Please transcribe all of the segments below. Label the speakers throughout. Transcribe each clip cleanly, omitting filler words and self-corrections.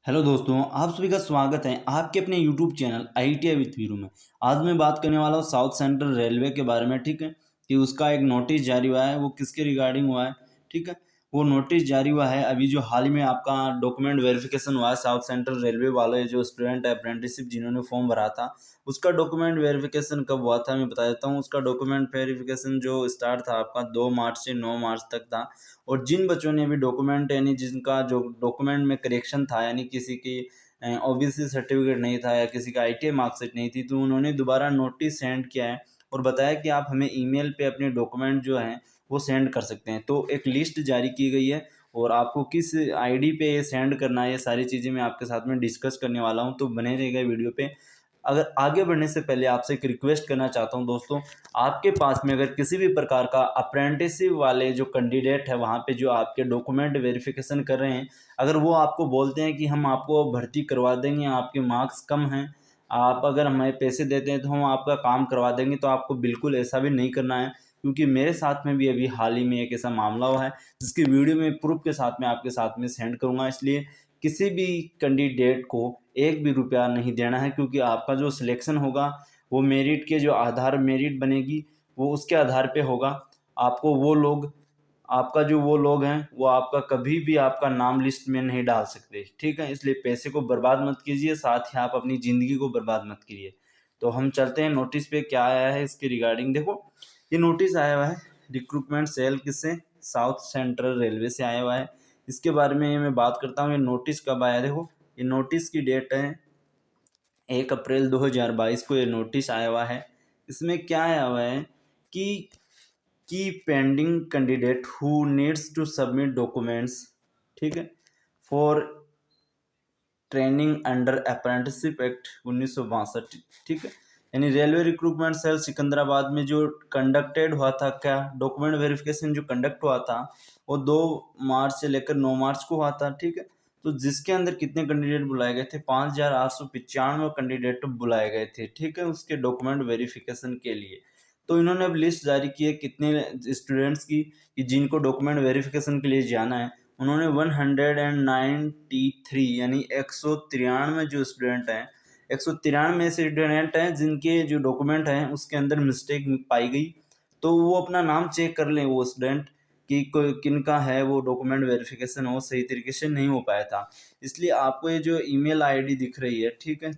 Speaker 1: Hello दोस्तों, आप सभी का स्वागत है आपके अपने YouTube channel ITI with Veeru में। आज मैं बात करने वाला हूँ साउथ सेंट्रल रेलवे के बारे में। ठीक है कि उसका एक नोटिस जारी हुआ है, वो किसके रिगार्डिंग हुआ है। ठीक है, वो नोटिस जारी हुआ है अभी जो हाल ही में आपका डॉक्यूमेंट वेरिफिकेशन हुआ है साउथ सेंट्रल रेलवे वाले जो स्टूडेंट अप्रेंटिसशिप जिन्होंने फॉर्म भरा था, उसका डॉक्यूमेंट वेरिफिकेशन कब हुआ था मैं बता देता हूँ। उसका डॉक्यूमेंट वेरिफिकेशन जो स्टार्ट था आपका 2 मार्च से 9 मार्च तक था। और जिन बच्चों ने अभी डॉक्यूमेंट यानी जिनका जो डॉक्यूमेंट में करेक्शन था, यानी किसी की OBC सर्टिफिकेट नहीं था या किसी का ITI मार्कशीट नहीं थी, तो उन्होंने दोबारा नोटिस सेंड किया है और बताया कि आप हमें ईमेल पे अपने डॉक्यूमेंट जो हैं वो सेंड कर सकते हैं। तो एक लिस्ट जारी की गई है और आपको किस ID पे ये सेंड करना है, ये सारी चीज़ें मैं आपके साथ में डिस्कस करने वाला हूँ, तो बने रहिएगा वीडियो पे। अगर आगे बढ़ने से पहले आपसे एक रिक्वेस्ट करना चाहता हूं दोस्तों, आपके पास में अगर किसी भी प्रकार का अप्रेंटिसशिप वाले जो कैंडिडेट है वहां पे जो आपके डॉक्यूमेंट वेरिफिकेशन कर रहे हैं, अगर वो आपको बोलते हैं कि हम आपको भर्ती करवा देंगे, आपके मार्क्स कम हैं, आप अगर हमें पैसे देते हैं तो हम आपका काम करवा देंगे, तो आपको बिल्कुल ऐसा भी नहीं करना है। क्योंकि मेरे साथ में भी अभी हाल ही में एक ऐसा मामला हुआ है जिसकी वीडियो में प्रूफ के साथ में आपके साथ में सेंड करूंगा। इसलिए किसी भी कैंडिडेट को एक भी रुपया नहीं देना है, क्योंकि आपका जो सिलेक्शन होगा वो मेरिट के जो आधार मेरिट बनेगी वो उसके आधार पे होगा। आपको वो लोग आपका जो वो लोग हैं वो आपका कभी भी आपका नाम लिस्ट में नहीं डाल सकते। ठीक है, इसलिए पैसे को बर्बाद मत कीजिए, साथ ही आप अपनी ज़िंदगी को बर्बाद मत कीजिए। तो हम चलते हैं नोटिस पे क्या आया है इसके रिगार्डिंग। देखो, ये नोटिस आया हुआ है रिक्रूटमेंट सेल किससे, साउथ सेंट्रल रेलवे से आया हुआ है। इसके बारे में मैं बात करता हूँ। ये नोटिस कब आया, देखो ये नोटिस की डेट है 1 अप्रैल 2022 को ये नोटिस आया हुआ है। इसमें क्या आया हुआ है कि pending candidate who needs to submit documents, ठीक है, for training under apprenticeship act 1962। ठीक है, यानी रेलवे रिक्रूटमेंट सेल सिकंदराबाद में जो कंडक्टेड हुआ था, क्या डॉक्यूमेंट वेरिफिकेशन जो कंडक्ट हुआ था वो 2 मार्च से लेकर 9 मार्च को हुआ था। ठीक है, तो जिसके अंदर कितने कैंडिडेट बुलाए गए थे, 5,895 कैंडिडेट बुलाए गए थे। ठीक है, उसके डॉक्यूमेंट वेरिफिकेशन के लिए। तो इन्होंने अब लिस्ट जारी की है कितने स्टूडेंट्स की कि जिनको डॉक्यूमेंट वेरिफिकेशन के लिए जाना है। उन्होंने 193 यानी 193 जो स्टूडेंट हैं, 193 स्टूडेंट हैं जिनके जो डॉक्यूमेंट हैं उसके अंदर मिस्टेक पाई गई। तो वो अपना नाम चेक कर लें वो स्टूडेंट कि किनका है वो डॉक्यूमेंट वेरिफिकेशन वो सही तरीके से नहीं हो पाया था। इसलिए आपको ये जो ईमेल ID दिख रही है, ठीक है,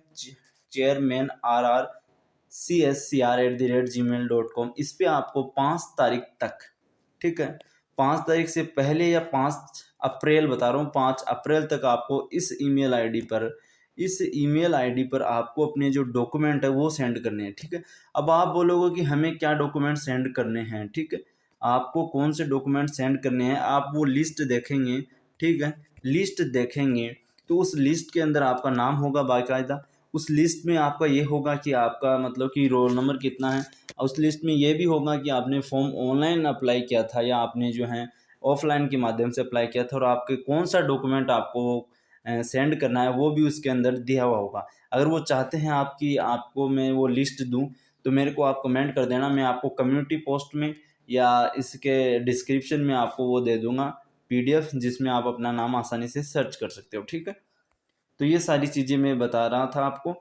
Speaker 1: चेयरमैन RRCSCR@gmail.com, इस पे आपको 5 तारीख तक, ठीक है, 5 तारीख से पहले या 5 अप्रैल बता रहा हूँ, 5 अप्रैल तक आपको इस ईमेल आईडी पर आपको अपने जो डॉक्यूमेंट है वो सेंड करने हैं। ठीक है, अब आप बोलोगे कि हमें क्या डॉक्यूमेंट सेंड करने हैं। ठीक है, आपको कौन से डॉक्यूमेंट सेंड करने हैं, आप वो लिस्ट देखेंगे। ठीक है, लिस्ट देखेंगे तो उस लिस्ट के अंदर आपका नाम होगा बाकायदा। उस लिस्ट में आपका ये होगा कि आपका मतलब कि रोल नंबर कितना है। उस लिस्ट में ये भी होगा कि आपने फॉर्म ऑनलाइन अप्लाई किया था या आपने जो है ऑफलाइन के माध्यम से अप्लाई किया था, और आपके कौन सा डॉक्यूमेंट आपको सेंड करना है वो भी उसके अंदर दिया हुआ होगा। अगर वो चाहते हैं आपको मैं वो लिस्ट दूं तो मेरे को आप कमेंट कर देना, मैं आपको कम्युनिटी पोस्ट में या इसके डिस्क्रिप्शन में आपको वो दे दूंगा PDF, जिसमें आप अपना नाम आसानी से सर्च कर सकते हो। ठीक है, तो ये सारी चीज़ें मैं बता रहा था आपको।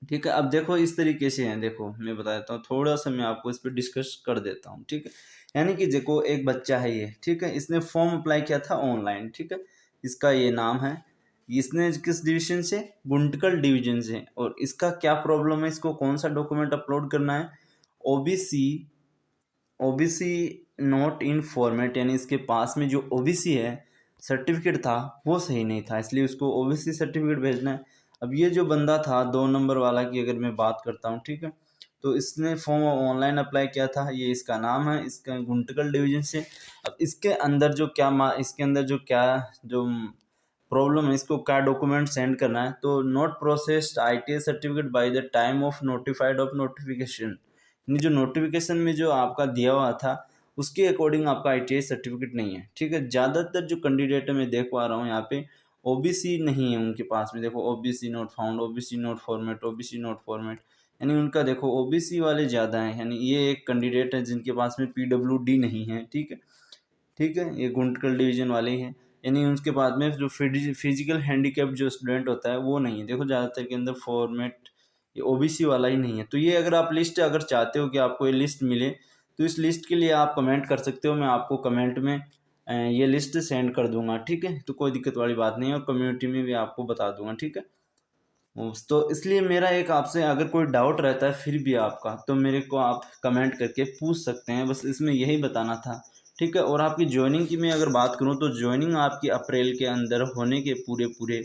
Speaker 1: ठीक है, अब देखो इस तरीके से है, देखो मैं बता देता हूँ, थोड़ा सा मैं आपको इस पर डिस्कस कर देता हूँ। ठीक है, यानी कि देखो एक बच्चा है ये, ठीक है, इसने फॉर्म अप्लाई किया था ऑनलाइन। ठीक है, इसका ये नाम है, इसने किस डिवीजन से, गुंटकल डिवीजन से, और इसका क्या प्रॉब्लम है, इसको कौन सा डॉक्यूमेंट अपलोड करना है, OBC OBC not in format, यानी इसके पास में जो ओबीसी है सर्टिफिकेट था वो सही नहीं था, इसलिए उसको ओबीसी सर्टिफिकेट भेजना है। अब ये जो बंदा था 2 नंबर वाला की अगर मैं बात करता हूँ, ठीक है, तो इसने फॉर्म ऑनलाइन अप्लाई किया था, ये इसका नाम है, इसका गुंटकल डिवीजन से। अब इसके अंदर जो प्रॉब्लम है, इसको क्या डॉक्यूमेंट सेंड करना है, तो not processed ITI certificate by the time of notified of notification, जो नोटिफिकेशन में जो आपका दिया हुआ था उसके अकॉर्डिंग आपका ITI सर्टिफिकेट नहीं है। ठीक है, ज़्यादातर जो कैंडिडेट है मैं देख पा रहा हूँ यहाँ पे OBC नहीं है उनके पास में। देखो OBC not found, OBC not format, OBC not format, यानी उनका देखो OBC वाले ज़्यादा हैं। यानी ये एक कैंडिडेट है जिनके पास में PWD नहीं है। ठीक है, ठीक है, ये गुंटकल डिवीजन वाले ही हैं। यानी उसके बाद में जो फिजिकल हैंडीकैप जो स्टूडेंट होता है वो नहीं है। देखो ज़्यादातर के अंदर फॉर्मेट ये ओबीसी वाला ही नहीं है। तो ये अगर आप लिस्ट अगर चाहते हो कि आपको ये लिस्ट मिले, तो इस लिस्ट के लिए आप कमेंट कर सकते हो। मैं आपको कमेंट में ये लिस्ट सेंड कर दूंगा, ठीक है। तो कोई दिक्कत वाली बात नहीं है, और कम्युनिटी में भी आपको बता दूंगा, ठीक है। तो इसलिए मेरा एक आपसे अगर कोई डाउट रहता है फिर भी आपका, तो मेरे को आप कमेंट करके पूछ सकते हैं। बस इसमें यही बताना था, ठीक है। और आपकी ज्वाइनिंग की मैं अगर बात करूं तो ज्वाइनिंग आपकी अप्रैल के अंदर होने के पूरे पूरे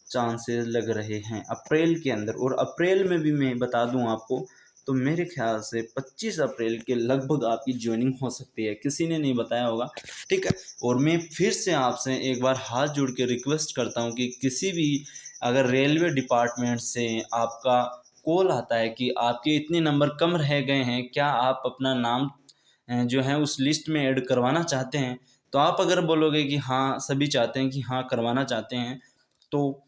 Speaker 1: चांसेस लग रहे हैं, अप्रैल के अंदर। और अप्रैल में भी मैं बता दूं आपको, तो मेरे ख्याल से 25 अप्रैल के लगभग आपकी ज्वाइनिंग हो सकती है, किसी ने नहीं बताया होगा, ठीक है। और मैं फिर से आपसे एक बार हाथ जोड़ के रिक्वेस्ट करता हूँ कि किसी भी अगर रेलवे डिपार्टमेंट से आपका कॉल आता है कि आपके इतने नंबर कम रह गए हैं, क्या आप अपना नाम जो है उस लिस्ट में ऐड करवाना चाहते हैं, तो आप अगर बोलोगे कि हाँ सभी चाहते हैं कि हाँ करवाना चाहते हैं, तो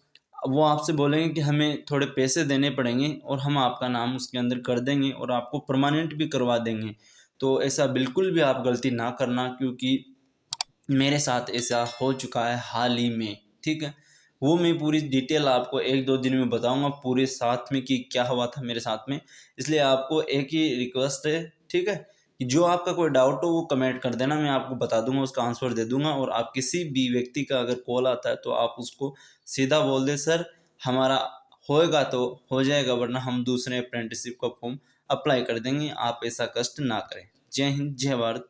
Speaker 1: वो आपसे बोलेंगे कि हमें थोड़े पैसे देने पड़ेंगे और हम आपका नाम उसके अंदर कर देंगे और आपको परमानेंट भी करवा देंगे। तो ऐसा बिल्कुल भी आप गलती ना करना, क्योंकि मेरे साथ ऐसा हो चुका है हाल ही में, ठीक है। वो मैं पूरी डिटेल आपको 1-2 दिन में बताऊंगा पूरे साथ में कि क्या हुआ था मेरे साथ में। इसलिए आपको एक ही रिक्वेस्ट है, ठीक है, कि जो आपका कोई डाउट हो वो कमेंट कर देना, मैं आपको बता दूंगा, उसका आंसर दे दूंगा। और आप किसी भी व्यक्ति का अगर कॉल आता है तो आप उसको सीधा बोल दे, सर हमारा होएगा तो हो जाएगा, वरना हम दूसरे अप्रेंटिसशिप का फॉर्म अप्लाई कर देंगे, आप ऐसा कष्ट ना करें। जय हिंद, जय भारत।